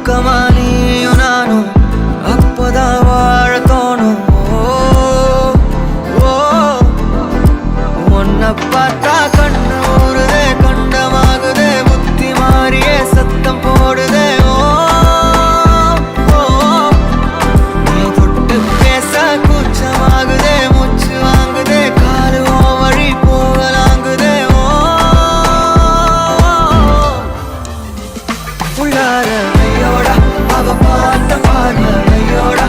பக்கமா நீயும் நானும் அப்பதான் வாழ தோணும். உன்னை பார்த்தா கண்ணு ஊறுதே, கண்டமாகுதே, புத்தி மாறியே சத்தம் போடுதே. நீ தொட்டு பேச கூச்சமாகுதே, மூச்சு வாங்குதே, காலு வழி போகலாங்குதே. உள்ளார ஐயோடா அவ பார்த்த பார்வை ஐயோடா